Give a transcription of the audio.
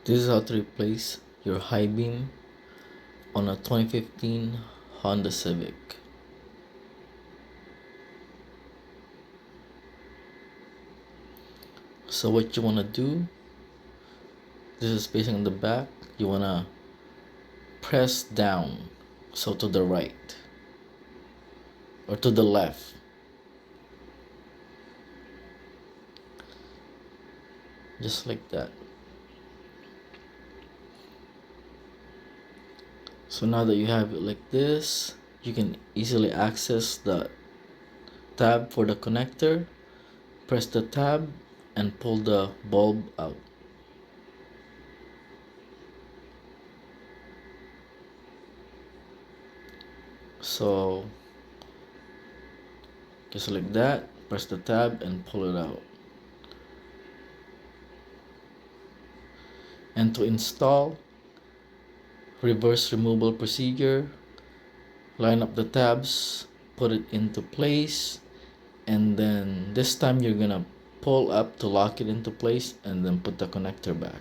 This is how to replace your high beam on a 2015 Honda Civic. So what you want to do, this is facing the back, you want to press down, so to the right or to the left. Just like that. So now that you have it like this, you can easily access the tab for the connector. Press the tab and pull the bulb out. So just like that, press the tab and pull it out. And to install, reverse removal procedure, line up the tabs, put it into place, and then this time you're gonna pull up to lock it into place and then put the connector back.